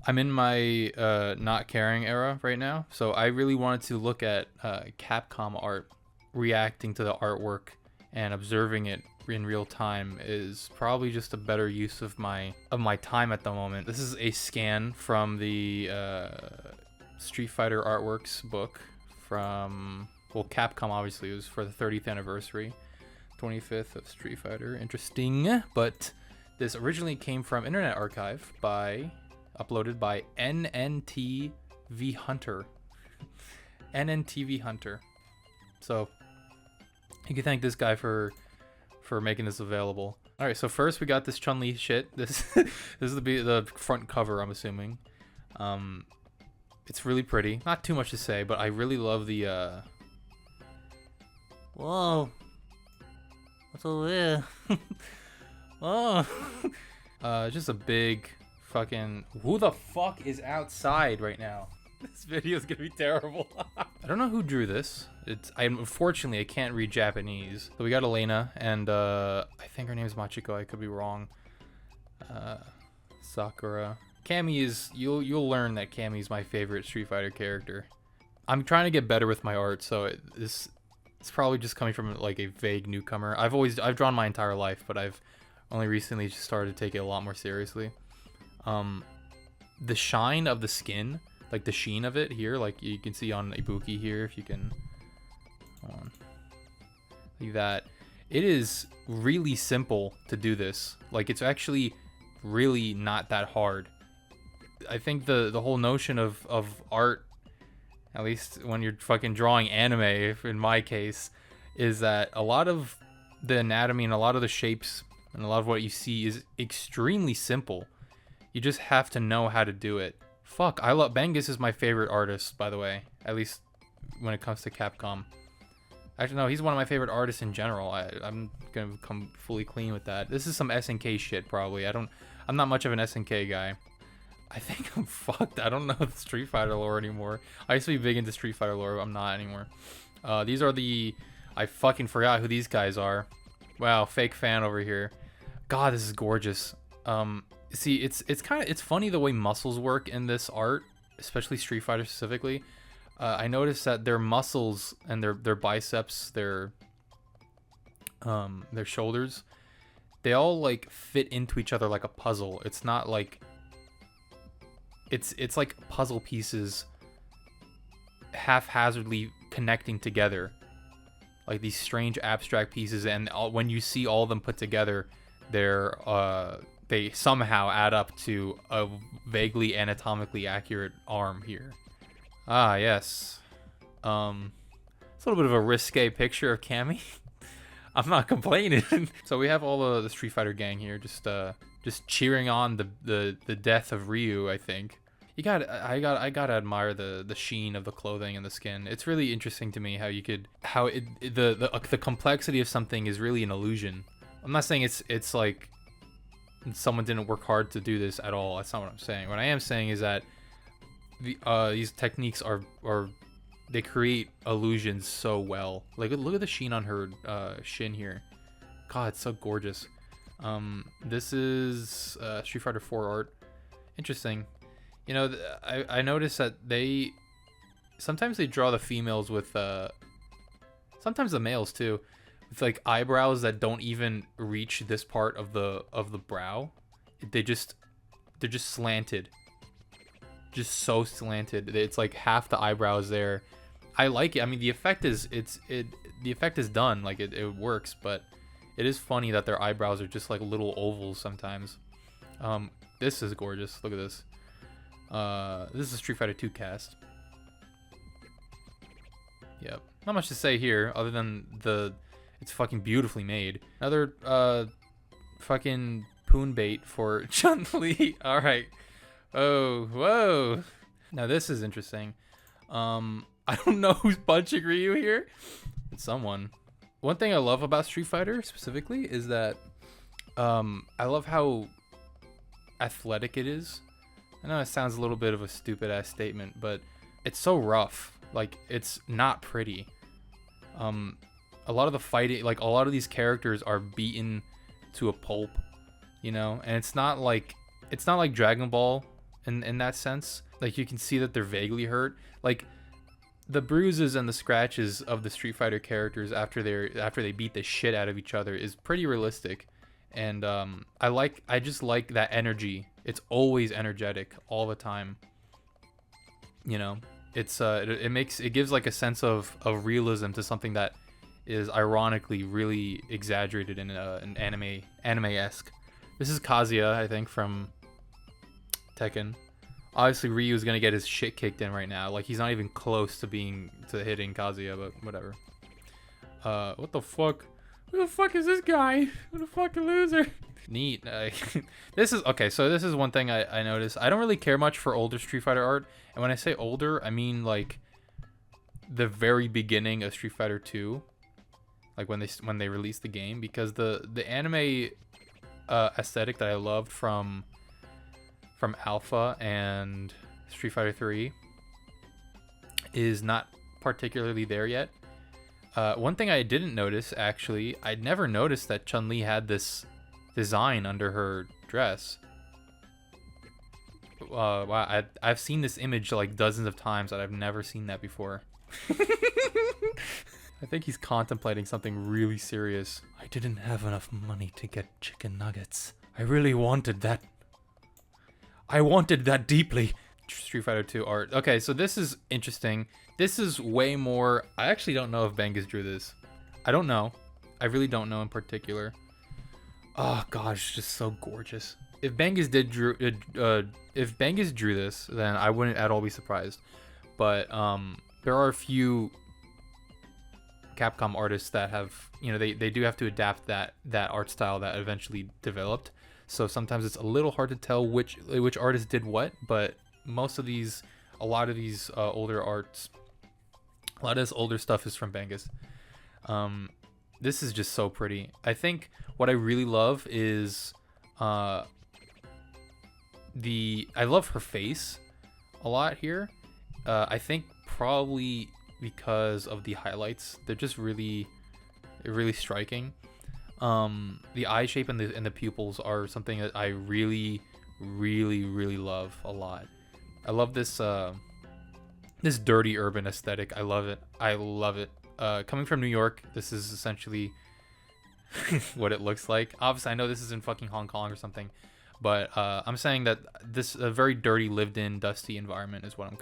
I'm in my not caring era right now, so I really wanted to look at Capcom art, reacting to the artwork and observing it in real time is probably just a better use of my time at the moment. This is a scan from the Street Fighter Artworks book from, well, Capcom obviously. It was for the 30th anniversary, 25th of Street Fighter. Interesting, but this originally came from Internet Archive uploaded by NNTV Hunter. NNTV Hunter. So you can thank this guy for making this available. All right, so first we got this Chun-Li shit. This this is the front cover, I'm assuming. It's really pretty. Not too much to say, but I really love the Whoa. What's over there? Oh. Just a big fucking, who the fuck is outside right now? This video is gonna be terrible. I don't know who drew this. Unfortunately I can't read Japanese. So we got Elena, and I think her name is Machiko. I could be wrong. Sakura. Cammy is, you'll learn that Cammy is my favorite Street Fighter character. I'm trying to get better with my art, so it's probably just coming from like a vague newcomer. I've drawn my entire life, but I've only recently just started to take it a lot more seriously. The shine of the skin, like the sheen of it here, like you can see on Ibuki here, if you can, hold on, like that. It is really simple to do this. Like, it's actually really not that hard. I think the whole notion of art, at least when you're fucking drawing anime, in my case, is that a lot of the anatomy and a lot of the shapes and a lot of what you see is extremely simple. You just have to know how to do it. Fuck, I love Bengus is my favorite artist, by the way. At least when it comes to Capcom. Actually, no, he's one of my favorite artists in general. I'm gonna come fully clean with that. This is some SNK shit, probably. I'm not much of an SNK guy. I think I'm fucked. I don't know the Street Fighter lore anymore. I used to be big into Street Fighter lore, but I'm not anymore. These are I fucking forgot who these guys are. Wow, fake fan over here. God, this is gorgeous. See, it's funny the way muscles work in this art, especially Street Fighter specifically. I noticed that their muscles and their biceps, their shoulders, they all like fit into each other like a puzzle. It's not like it's like puzzle pieces haphazardly connecting together, like these strange abstract pieces, and when you see all of them put together, they somehow add up to a vaguely anatomically accurate arm here. Ah, yes. It's a little bit of a risque picture of Cammy. I'm not complaining. So we have all the Street Fighter gang here, just cheering on the death of Ryu. I think I gotta admire the sheen of the clothing and the skin. It's really interesting to me how the complexity of something is really an illusion. I'm not saying it's like someone didn't work hard to do this at all. That's not what I'm saying. What I am saying is that these techniques they create illusions so well. Like, look at the sheen on her shin here. God, it's so gorgeous. This is Street Fighter 4 art. Interesting. You know, I noticed that sometimes they draw the females with sometimes the males too, with like eyebrows that don't even reach this part of the brow. They're just slanted. Just so slanted. It's like half the eyebrows there. I like it. I mean, the effect is the effect is done. Like, it works, but it is funny that their eyebrows are just like little ovals sometimes. This is gorgeous. Look at this. This is a Street Fighter 2 cast. Yep. Not much to say here other than it's fucking beautifully made. Another fucking poon bait for Chun-Li. All right. Oh, whoa. Now this is interesting. I don't know who's punching Ryu here. It's someone. One thing I love about Street Fighter specifically is that I love how athletic it is. I know it sounds a little bit of a stupid ass statement, but it's so rough. Like, it's not pretty. A lot of the fighting, like a lot of these characters are beaten to a pulp, you know, and it's not like Dragon Ball in that sense. Like you can see that they're vaguely hurt. Like the bruises and the scratches of the Street Fighter characters after they beat the shit out of each other is pretty realistic. And I just like that energy. It's always energetic all the time. You know, it gives like a sense of realism to something that is ironically really exaggerated in an anime-esque. This is Kazuya, I think, from Tekken. Obviously, Ryu's gonna get his shit kicked in right now. Like he's not even close to hitting Kazuya, but whatever. What the fuck? Who the fuck is this guy? What a fucking loser. Neat. This is okay. So this is one thing I noticed. I don't really care much for older Street Fighter art, and when I say older, I mean like the very beginning of Street Fighter 2, like when they released the game, because the anime aesthetic that I loved from Alpha and Street Fighter 3 is not particularly there yet. One thing I didn't notice, actually, I'd never noticed that Chun-Li had this design under her dress. Wow, I've seen this image like dozens of times, and I've never seen that before. I think he's contemplating something really serious. I didn't have enough money to get chicken nuggets. I really wanted that. I wanted that deeply. Street Fighter 2 art. Okay, so this is interesting. This is way more... I actually don't know if Bengus drew this. I don't know. I really don't know in particular. Oh gosh, just so gorgeous. If Bengus drew this, then I wouldn't at all be surprised. But there are a few Capcom artists that have, you know, they do have to adapt that art style that eventually developed. So sometimes it's a little hard to tell which artist did what, but a lot of these older arts, a lot of this older stuff is from Bengus. This is just so pretty. I think what I really love is I love her face a lot here. I think probably because of the highlights, they're just really striking. The eye shape and the pupils are something that I really love a lot. I love this this dirty urban aesthetic. I love it. Coming from New York, this is essentially what it looks like. Obviously, I know this is in fucking Hong Kong or something, but I'm saying that this a very dirty, lived-in, dusty environment is what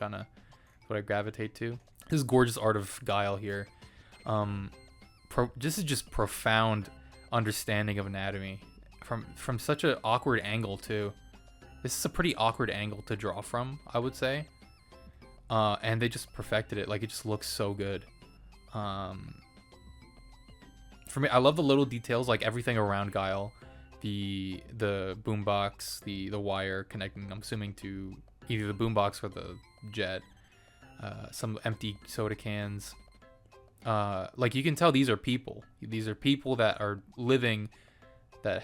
I gravitate to. This is gorgeous art of Guile here. This is just profound understanding of anatomy from such an awkward angle too. This is a pretty awkward angle to draw from, I would say. And they just perfected it. Like, it just looks so good. For me, I love the little details, like everything around Guile. The boombox, the wire connecting, I'm assuming, to either the boombox or the jet. Some empty soda cans. Like, you can tell these are people. These are people that are living, that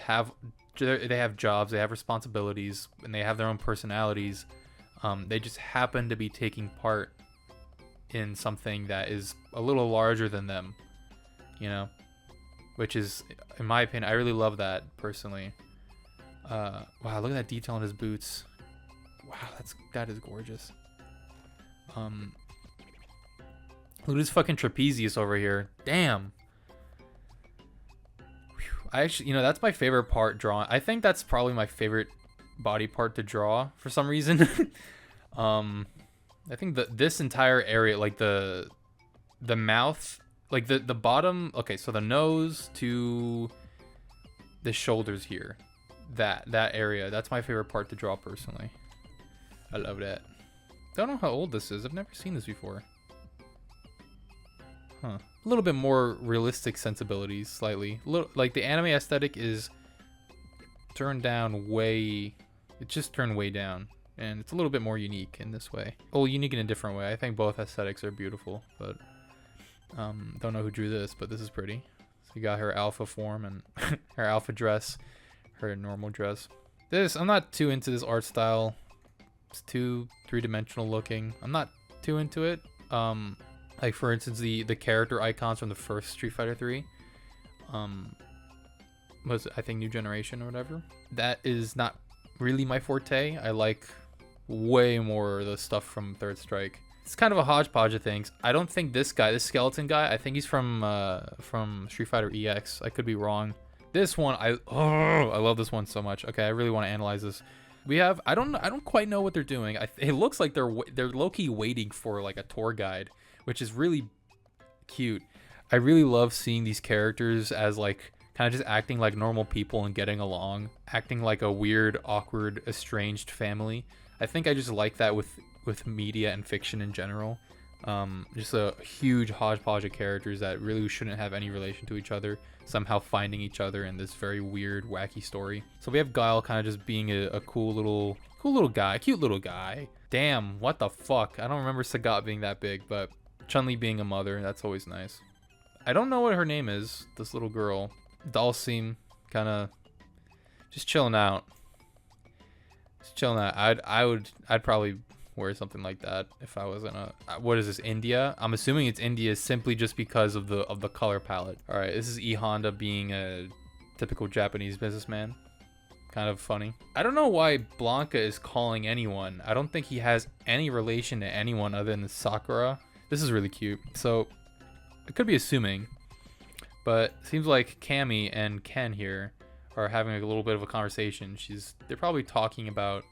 they have jobs, they have responsibilities, and they have their own personalities. They just happen to be taking part in something that is a little larger than them, you know? Which is, in my opinion, I really love that personally. Wow, look at that detail on his boots. Wow, that is gorgeous. Look at this fucking trapezius over here. Damn. Whew. I actually, that's my favorite part drawn. I think that's probably my favorite body part to draw for some reason. I think this entire area, like the mouth, like the bottom. Okay, so the nose to the shoulders here, that area. That's my favorite part to draw personally. I love that. Don't know how old this is. I've never seen this before. Huh. A little bit more realistic sensibilities, slightly. Like the anime aesthetic is turned down way. It's just turned way down, and it's a little bit more unique in this way. Well, unique in a different way. I think both aesthetics are beautiful, but don't know who drew this, but this is pretty. So you got her alpha form and her alpha dress, her normal dress. I'm not too into this art style. It's too three-dimensional looking. I'm not too into it. Like, for instance, the character icons from the first Street Fighter 3 was, I think, New Generation or whatever. That is not really my forte. I like way more of the stuff from Third Strike. It's kind of a hodgepodge of things. I don't think this guy, this skeleton guy, I think he's from Street Fighter EX. I could be wrong. This one, I love this one so much. Okay, I really want to analyze this. We have, I don't quite know what they're doing. It looks like they're low-key waiting for like a tour guide, which is really cute. I really love seeing these characters as like kind of just acting like normal people and getting along, acting like a weird, awkward, estranged family. I think I just like that with media and fiction in general. Just a huge hodgepodge of characters that really shouldn't have any relation to each other, somehow finding each other in this very weird, wacky story. So we have Guile kind of just being a cool little guy, cute little guy. Damn, what the fuck? I don't remember Sagat being that big, but Chun-Li being a mother, that's always nice. I don't know what her name is, this little girl. Dalsim, kind of just chilling out. Just chilling out. I'd probably wear something like that if I was in a, what is this, India? I'm assuming it's India simply just because of the color palette. All right, this is E Honda being a typical Japanese businessman. Kind of funny. I don't know why Blanca is calling anyone. I don't think he has any relation to anyone other than Sakura. This is really cute. So it could be assuming, but it seems like Cammy and Ken here are having a little bit of a conversation. They're probably talking about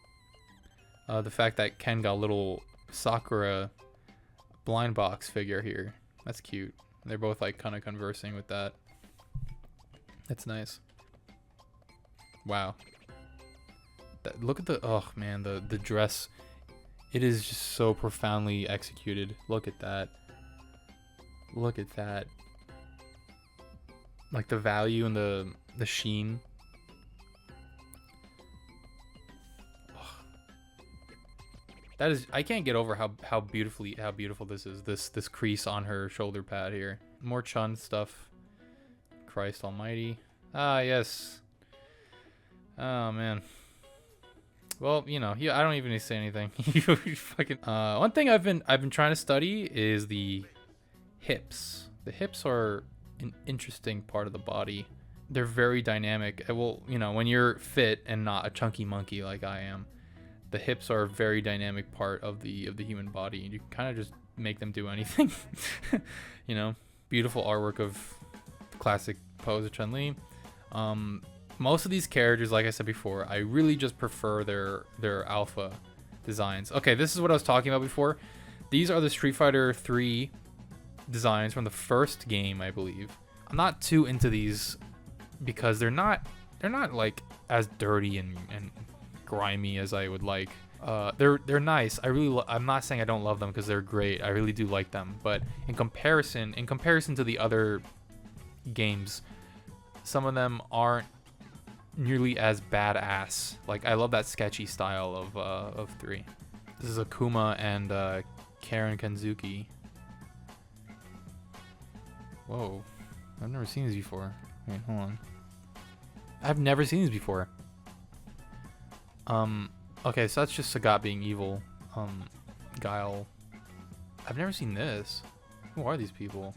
the fact that Ken got a little Sakura blind box figure here. That's cute. They're both like kind of conversing with that. That's nice. Wow. Look at the, oh man, the dress. It is just so profoundly executed. Look at that. Look at that. Like the value and the sheen. That is, I can't get over how beautiful this is. This crease on her shoulder pad here. More Chun stuff. Christ Almighty. Ah, yes. Oh man. Well, you know, I don't even need to say anything. You fucking. One thing I've been trying to study is the hips. The hips are an interesting part of the body. They're very dynamic. Well, you know, when you're fit and not a chunky monkey like I am, the hips are a very dynamic part of the human body, and you can kind of just make them do anything. You know, beautiful artwork of the classic pose of Chun-Li. Most of these characters, like I said before, I really just prefer their alpha designs. Okay, this is what I was talking about before. These are the Street Fighter 3 designs from the first game, I believe. I'm not too into these because they're not like as dirty and grimy as I would like. They're nice. I'm not saying I don't love them because they're great. I really do like them, but in comparison to the other games, some of them aren't nearly as badass. Like, I love that sketchy style of 3. This is Akuma and Karen Kanzuki. Whoa, I've never seen these before. Wait, hold on. I've never seen these before. Okay, so that's just Sagat being evil. Guile. I've never seen this. Who are these people?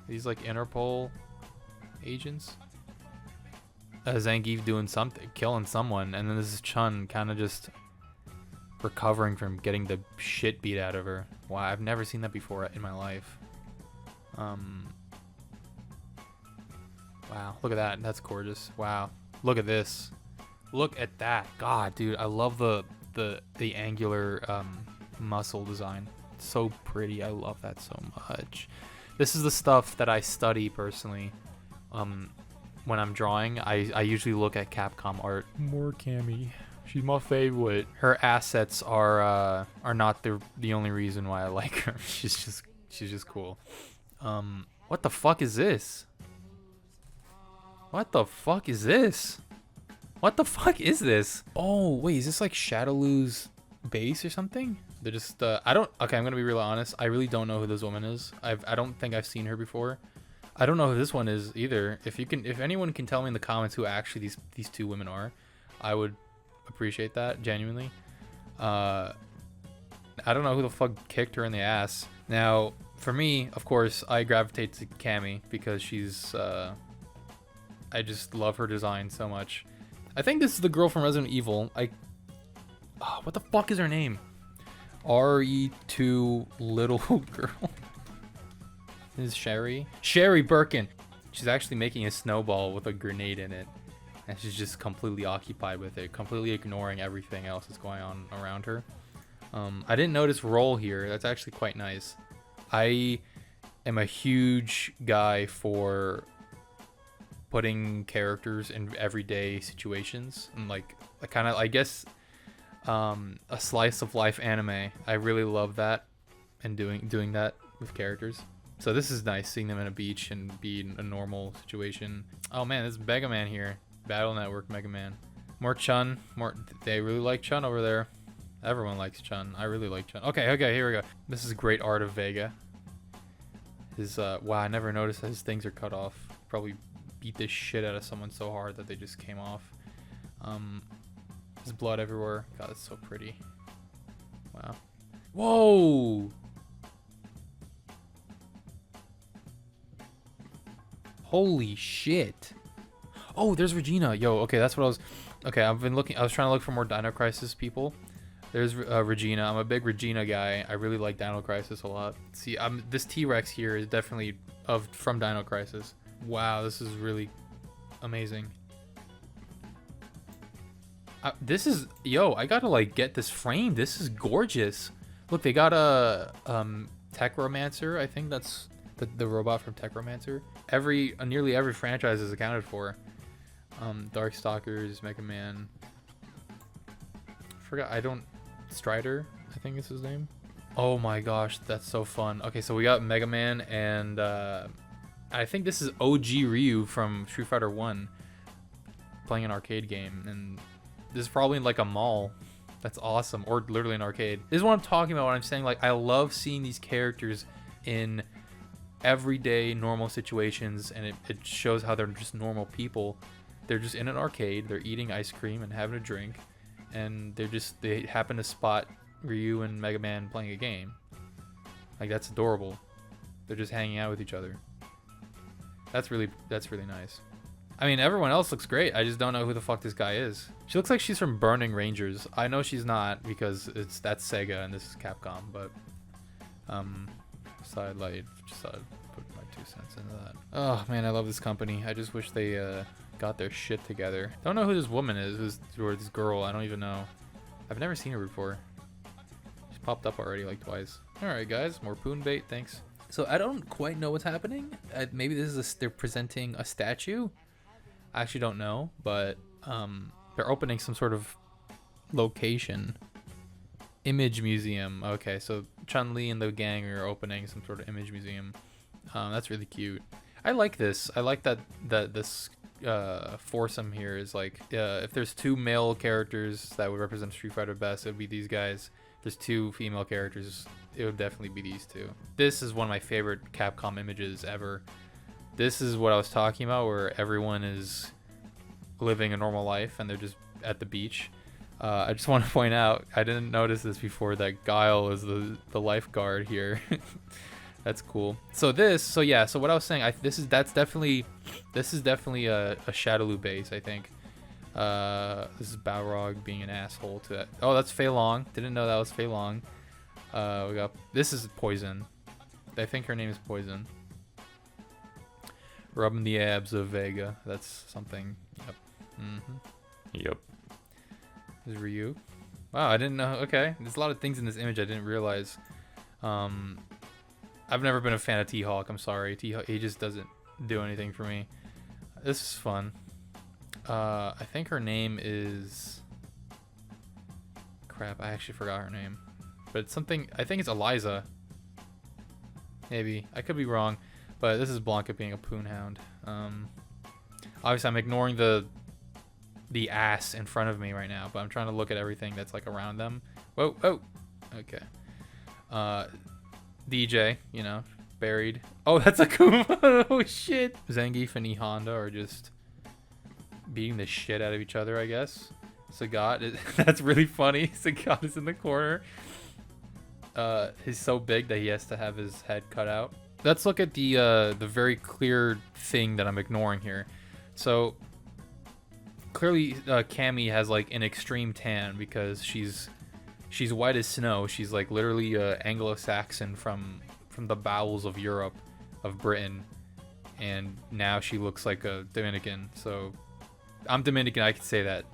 These like Interpol agents? Zangief doing something, killing someone, and then this is Chun kind of just recovering from getting the shit beat out of her. Wow, I've never seen that before in my life. Wow, look at that. That's gorgeous. Wow, look at this. Look at that. God, dude, I love the angular muscle design. It's so pretty. I love that so much. This is the stuff that I study personally. When I'm drawing, I usually look at Capcom art. More Cammy. She's my favorite. Her assets are not the only reason why I like her. She's just cool. What the fuck is this? What the fuck is this? What the fuck is this? Oh, wait, is this like Shadowloo's base or something? They're just, okay, I'm gonna be real honest. I really don't know who this woman is. I don't think I've seen her before. I don't know who this one is either. If anyone can tell me in the comments who actually these two women are, I would appreciate that, genuinely. I don't know who the fuck kicked her in the ass. Now, for me, of course, I gravitate to Cammy because she's, I just love her design so much. I think this is the girl from Resident Evil. Oh, what the fuck is her name? RE2 little girl. This is Sherry. Sherry Birkin. She's actually making a snowball with a grenade in it. And she's just completely occupied with it, completely ignoring everything else that's going on around her. I didn't notice roll here. That's actually quite nice. I am a huge guy for putting characters in everyday situations and like kind of, I guess, a slice of life anime. I really love that and doing that with characters. So this is nice, seeing them in a beach and be in a normal situation. Oh man, this is Mega Man here. Battle Network Mega Man. More Chun. They really like Chun over there. Everyone likes Chun. I really like Chun. Okay, here we go. This is great art of Vega. His wow, I never noticed that his things are cut off. Probably beat this shit out of someone so hard that they just came off. There's blood everywhere. God, it's so pretty. Wow. Whoa! Holy shit. Oh, there's Regina. Yo, okay, that's what I was... Okay, I was trying to look for more Dino Crisis people. There's Regina. I'm a big Regina guy. I really like Dino Crisis a lot. See, this T-Rex here is definitely from Dino Crisis. Wow, this is really amazing. This is... Yo, I gotta, like, get this framed. This is gorgeous. Look, they got a Techromancer. I think that's the robot from Techromancer. Nearly every franchise is accounted for. Darkstalkers, Mega Man. Strider, I think is his name. Oh my gosh, that's so fun. Okay, so we got Mega Man and I think this is OG Ryu from Street Fighter 1 playing an arcade game, and this is probably in like a mall. That's awesome, or literally an arcade. This is what I'm talking about when I'm saying like I love seeing these characters in everyday normal situations, and it shows how they're just normal people. They're just in an arcade, they're eating ice cream and having a drink, and they happen to spot Ryu and Mega Man playing a game. Like, that's adorable. They're just hanging out with each other. That's really nice. I mean, everyone else looks great. I just don't know who the fuck this guy is. She looks like she's from Burning Rangers. I know she's not because that's Sega and this is Capcom, but sidelight, just thought I'd put my 2 cents into that. Oh man, I love this company. I just wish they got their shit together. Don't know who this woman is, or this girl. I don't even know. I've never seen her before. She's popped up already like twice. All right, guys, more poon bait. Thanks. So I don't quite know what's happening. Maybe this is they're presenting a statue. I actually don't know, but they're opening some sort of location. Image museum. Okay, so Chun-Li and the gang are opening some sort of image museum. That's really cute. I like this. I like that this foursome here is like, if there's 2 male characters that would represent Street Fighter best, it would be these guys. If there's 2 female characters, it would definitely be these 2. This is one of my favorite Capcom images ever. This is what I was talking about, where everyone is living a normal life and they're just at the beach. I just want to point out, I didn't notice this before, that Guile is the lifeguard here. That's cool. So what I was saying, this is definitely a Shadowloo base, I think. This is Balrog being an asshole to that. Oh, that's Fei Long. Didn't know that was Fei Long. This is Poison. I think her name is Poison. Rubbing the abs of Vega. That's something. Yep. Yep. This is Ryu. Wow, I didn't know. Okay, there's a lot of things in this image I didn't realize. I've never been a fan of T-Hawk. I'm sorry. T-Hawk, he just doesn't do anything for me. This is fun. I think her name is... Crap, I actually forgot her name. But it's something... I think it's Eliza. Maybe. I could be wrong. But this is Blanca being a poonhound. Obviously, I'm ignoring the ass in front of me right now, but I'm trying to look at everything that's like around them. Whoa, oh, okay. DJ, you know, buried. Oh, that's a Kuma. Oh shit. Zangief and E Honda are just beating the shit out of each other, I guess. Sagat, that's really funny. Sagat is in the corner. He's so big that he has to have his head cut out. Let's look at the very clear thing that I'm ignoring here. So clearly Cammy has like an extreme tan because she's white as snow. She's like literally Anglo-Saxon from the bowels of Europe, of Britain, and now she looks like a Dominican. So I'm Dominican, I can say that.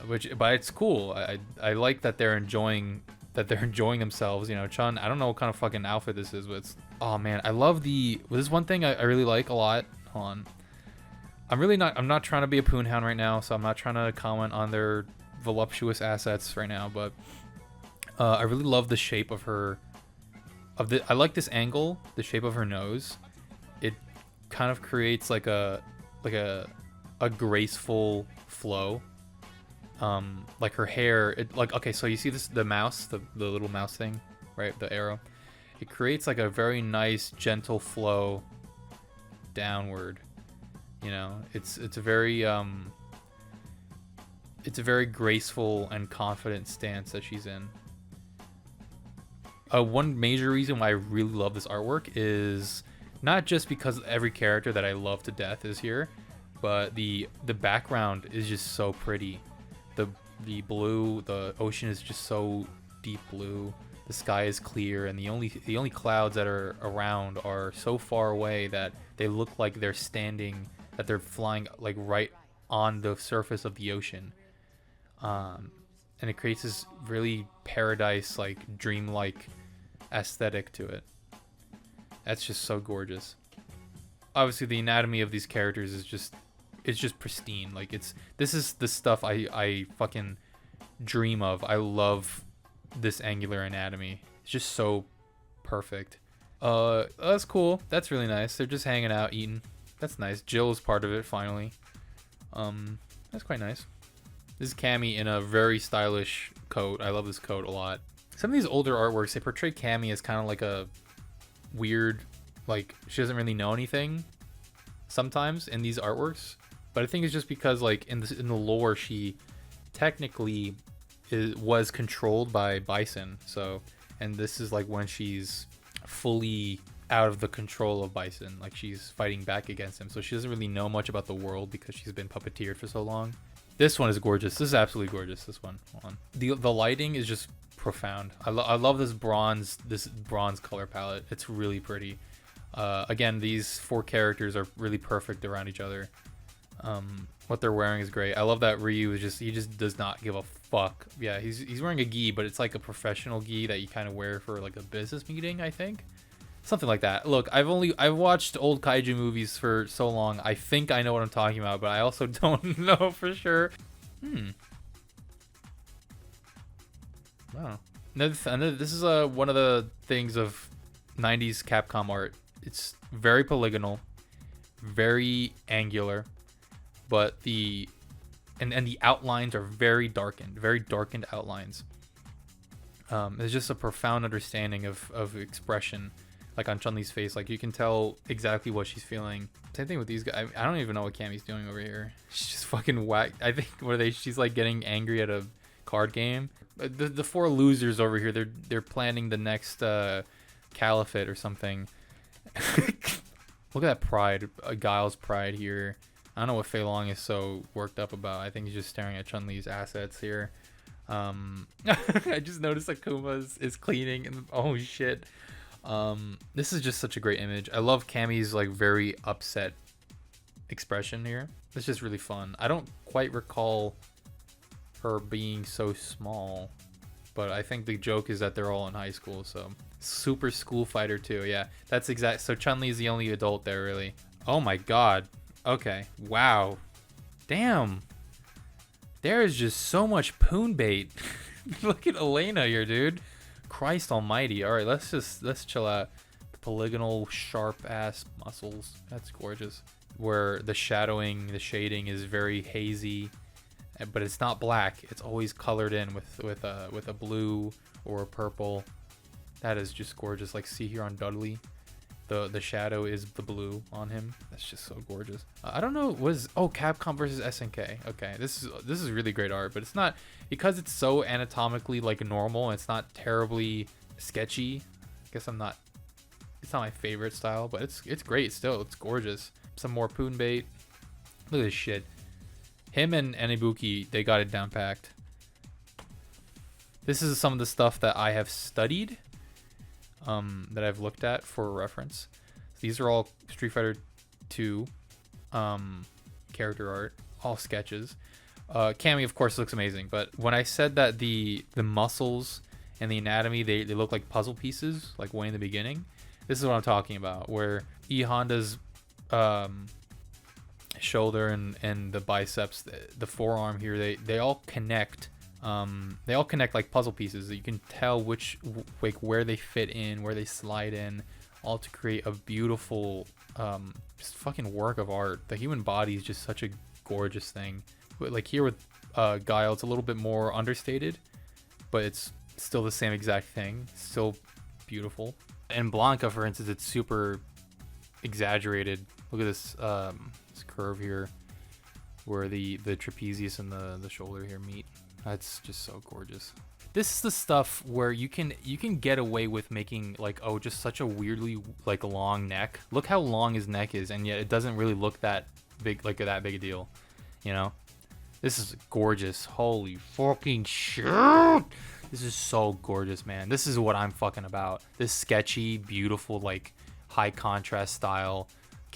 But it's cool. I like that they're enjoying themselves. You know, Chun. I don't know what kind of fucking outfit this is, but it's, oh man, I love the. This is one thing I really like a lot. Hold on. I'm not trying to be a poonhound right now, so I'm not trying to comment on their voluptuous assets right now. But I really love the shape of her. I like this angle, the shape of her nose. It kind of creates like a graceful flow. Like her hair, okay, so you see this, the mouse, the little mouse thing, right, the arrow, it creates like a very nice gentle flow downward, you know. It's a very graceful and confident stance that she's in. One major reason why I really love this artwork is not just because every character that I love to death is here, but the background is just so pretty. The blue, the ocean is just so deep blue. The sky is clear, and the only clouds that are around are so far away that they look like they're flying like right on the surface of the ocean. And it creates this really paradise, like dreamlike aesthetic to it. That's just so gorgeous. Obviously, the anatomy of these characters is just, it's just pristine. Like, this is the stuff I fucking dream of. I love this angular anatomy. It's just so perfect. That's cool. That's really nice. They're just hanging out, eating. That's nice. Jill is part of it finally. That's quite nice. This is Cammy in a very stylish coat. I love this coat a lot. Some of these older artworks, they portray Cammy as kind of like a weird, like, she doesn't really know anything sometimes in these artworks. But I think it's just because, like, in the lore, she technically was controlled by Bison. So, and this is like when she's fully out of the control of Bison, like she's fighting back against him. So she doesn't really know much about the world because she's been puppeteered for so long. This one is gorgeous. This is absolutely gorgeous. This one. Hold on. The lighting is just profound. I love this bronze color palette. It's really pretty. Again, these four characters are really perfect around each other. What they're wearing is great. I love that Ryu is just, he just does not give a fuck. Yeah, he's wearing a gi, but it's like a professional gi that you kind of wear for like a business meeting, I think. Something like that. Look, I've watched old kaiju movies for so long. I think I know what I'm talking about, but I also don't know for sure. Wow. This is one of the things of 90s Capcom art. It's very polygonal, very angular, but the outlines are very darkened outlines. There's just a profound understanding of expression, like on Chun-Li's face. Like, you can tell exactly what she's feeling. Same thing with these guys. I don't even know what Cammy's doing over here. She's just fucking whack. I think she's like getting angry at a card game. The four losers over here, they're planning the next caliphate or something. Look at that pride, Guile's pride here. I don't know what Fei Long is so worked up about. I think he's just staring at Chun-Li's assets here. I just noticed Akuma is cleaning, and oh shit. This is just such a great image. I love Cammy's like very upset expression here. It's just really fun. I don't quite recall her being so small, but I think the joke is that they're all in high school. So super school fighter too. Yeah, that's exact. So Chun-Li is the only adult there, really. Oh my god. Okay. Wow. Damn. There is just so much poon bait. Look at Elena here, dude. Christ almighty. All right, let's chill out. The polygonal, sharp ass muscles. That's gorgeous. Where the shadowing, the shading is very hazy, but it's not black. It's always colored in with a blue or a purple. That is just gorgeous. Like, see here on Dudley, the shadow is the blue on him. That's just so gorgeous. I don't know. Capcom versus SNK. Okay, this is really great art, but it's not, because it's so anatomically like normal. It's not terribly sketchy. I guess it's not my favorite style, but it's great still. It's gorgeous. Some more poon bait. Look at this shit. Him and Ibuki, they got it down packed. This is some of the stuff that I have studied, that I've looked at for reference. These are all Street Fighter 2 character art, all sketches. Cammy, of course, looks amazing, but when I said that the muscles and the anatomy, they look like puzzle pieces, like way in the beginning, this is what I'm talking about, where E Honda's shoulder and the biceps, the forearm here, they all connect. They all connect like puzzle pieces. You can tell which, like, where they fit in, where they slide in, all to create a beautiful, just fucking work of art. The human body is just such a gorgeous thing. Like here with Guile, it's a little bit more understated, but it's still the same exact thing. Still beautiful. And Blanca, for instance, it's super exaggerated. Look at this this curve here, where the trapezius and the shoulder here meet. That's just so gorgeous. This is the stuff where you can get away with making like, oh, just such a weirdly like long neck. Look how long his neck is, and yet it doesn't really look that big, like that big a deal, you know? This is gorgeous. Holy fucking shit. This is so gorgeous, man. This is what I'm fucking about. This sketchy, beautiful, like high contrast style.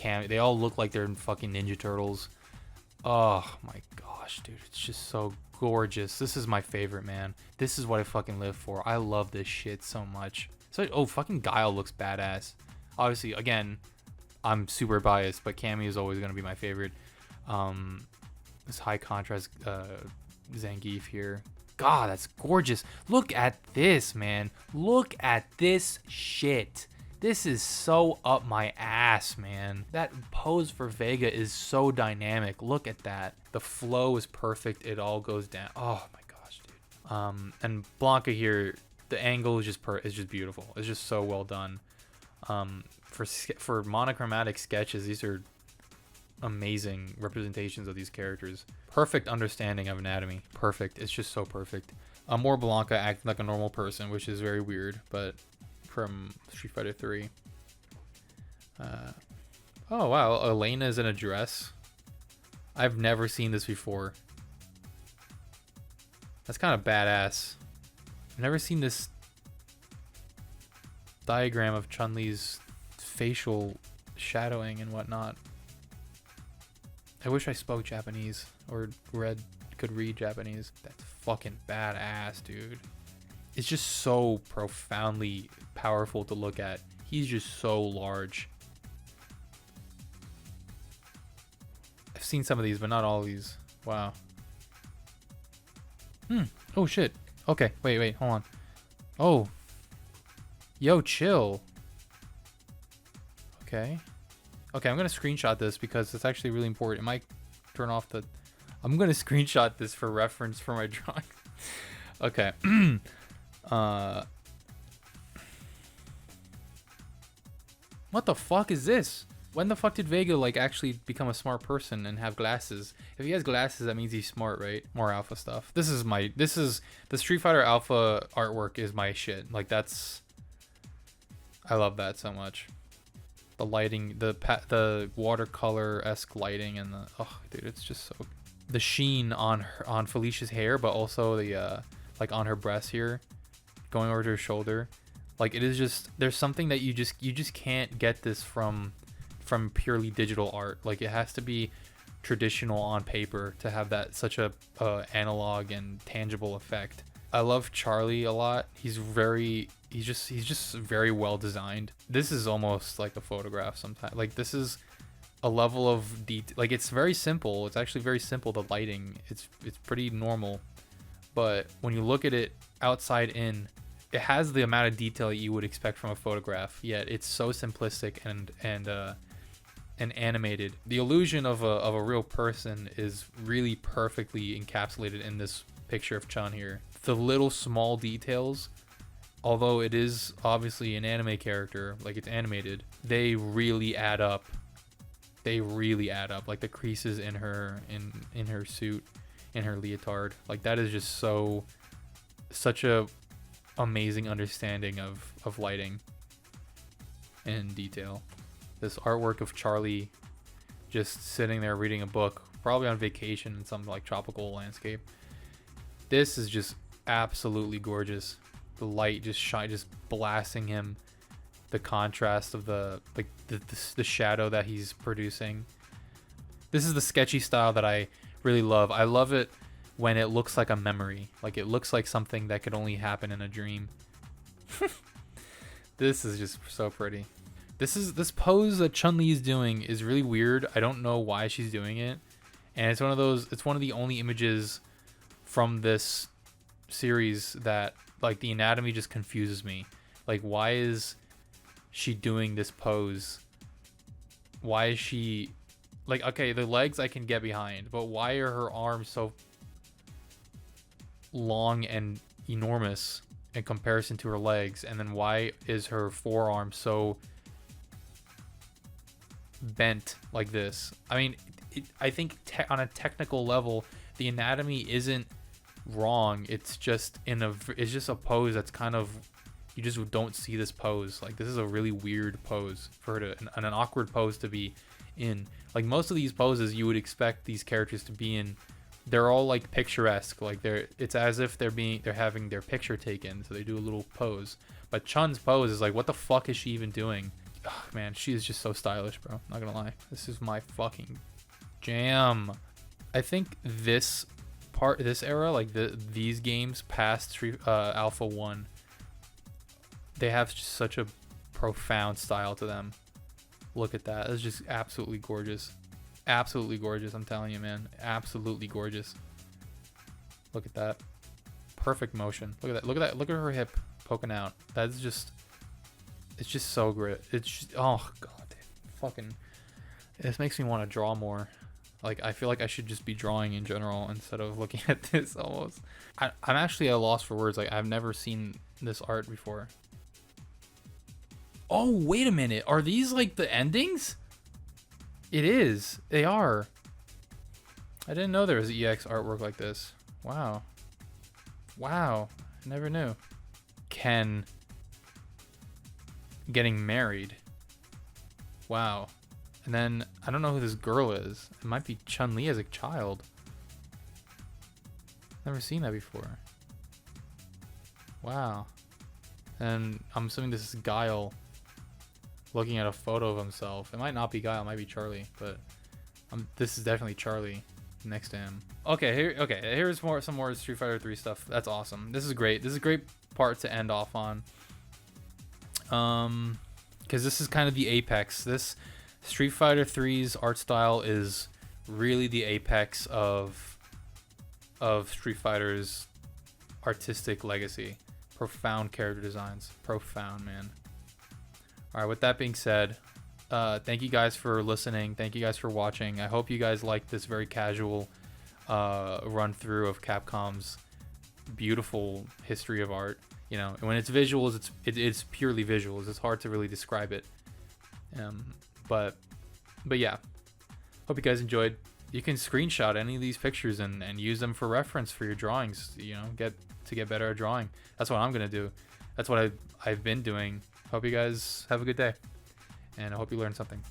They all look like they're in fucking Ninja Turtles. Oh my gosh, dude. It's just so gorgeous. This is my favorite, man. This is what I fucking live for. I love this shit so much. So, oh, fucking Guile looks badass. Obviously, again, I'm super biased, but Cammy is always going to be my favorite. This high contrast Zangief here. God, that's gorgeous. Look at this, man. Look at this shit. This is so up my ass, man. That pose for Vega is so dynamic. Look at that. The flow is perfect. It all goes down. Oh my gosh, dude. And Blanca here, the angle is just beautiful. It's just so well done. For monochromatic sketches, these are amazing representations of these characters. Perfect understanding of anatomy. Perfect. It's just so perfect. More Blanca acting like a normal person, which is very weird, but from Street Fighter 3. Oh wow, Elena is in a dress. I've never seen this before. That's kind of badass. I've never seen this diagram of Chun-Li's facial shadowing and whatnot. I wish I spoke Japanese or could read Japanese. That's fucking badass, dude. It's just so profoundly powerful to look at. He's just so large. I've seen some of these, but not all of these. Wow. Oh shit. Okay, wait, hold on. Oh. Yo, chill. Okay, I'm gonna screenshot this because it's actually really important. It might turn off the... I'm gonna screenshot this for reference for my drawing. Okay. What the fuck is this? When the fuck did Vega like actually become a smart person and have glasses? If he has glasses, that means he's smart, right? More alpha stuff. This is the Street Fighter Alpha artwork is my shit. Like I love that so much. The lighting, the watercolor-esque lighting, and dude, it's just so... The sheen on Felicia's hair, but also the like on her breast here, going over to her shoulder. Like, it is just, there's something that you just can't get this from purely digital art. Like, it has to be traditional on paper to have that such a analog and tangible effect. I love Charlie a lot. He's just very well designed. This is almost like a photograph sometimes. Like, this is a level of detail. Like, it's very simple. It's actually very simple. The lighting, it's pretty normal, but when you look at it outside in, it has the amount of detail that you would expect from a photograph. Yet it's so simplistic and animated. The illusion of a real person is really perfectly encapsulated in this picture of Chun here. The little small details, although it is obviously an anime character, like it's animated, they really add up. They really add up. Like the creases in her suit, in her leotard. Like, that is just such a amazing understanding of lighting and detail. This artwork of Charlie just sitting there reading a book probably on vacation in some like tropical landscape. This is just absolutely gorgeous. The light just just blasting him. The contrast of the shadow that he's producing. This is the sketchy style that I really love. I love it when it looks like a memory. Like it looks like something that could only happen in a dream. This is just so pretty. This pose that Chun-Li is doing is really weird. I don't know why she's doing it. And it's one of the only images from this series that like the anatomy just confuses me. Like, why is she doing this pose? Why is she like, okay, the legs I can get behind, but why are her arms so long and enormous in comparison to her legs? And then why is her forearm so bent like this? I mean, I think on a technical level, the anatomy isn't wrong. It's just it's just a pose that's kind of, you just don't see this pose. Like, this is a really weird pose for her to, an awkward pose to be in. Like, most of these poses you would expect these characters to be in, they're all like picturesque. Like, it's as if they're having their picture taken, so they do a little pose. But Chun's pose is like, what the fuck is she even doing? Oh, man, she is just so stylish, bro. Not gonna lie, this is my fucking jam. I think this era, like these games past Alpha 1, they have such a profound style to them. Look at that. It's just absolutely gorgeous. Absolutely gorgeous, I'm telling you, man. Absolutely gorgeous. Look at that. Perfect motion. Look at that. Look at that. Look at her hip poking out. That's just, it's just so great. It's just, oh god, dude. Fucking, this makes me want to draw more. Like, I feel like I should just be drawing in general instead of looking at this almost. I'm actually at a loss for words. Like, I've never seen this art before. Oh, wait a minute. Are these like the endings? It is. They are. I didn't know there was EX artwork like this. Wow. Wow. I never knew. Ken getting married. Wow. And then, I don't know who this girl is. It might be Chun-Li as a child. Never seen that before. Wow. And I'm assuming this is Guile looking at a photo of himself. It might not be Guile, it might be Charlie, but this is definitely Charlie next to him. Okay, here's some more Street Fighter 3 stuff. That's awesome. This is great. This is a great part to end off on. Because this is kind of the apex. This Street Fighter 3's art style is really the apex of Street Fighter's artistic legacy. Profound character designs. Profound, man. Alright, with that being said, thank you guys for listening. Thank you guys for watching. I hope you guys liked this very casual run through of Capcom's beautiful history of art. You know, when it's visuals, it's purely visuals. It's hard to really describe it. But yeah, hope you guys enjoyed. You can screenshot any of these pictures and use them for reference for your drawings. You know, get better at drawing. That's what I'm gonna do. That's what I've been doing. Hope you guys have a good day, and I hope you learned something.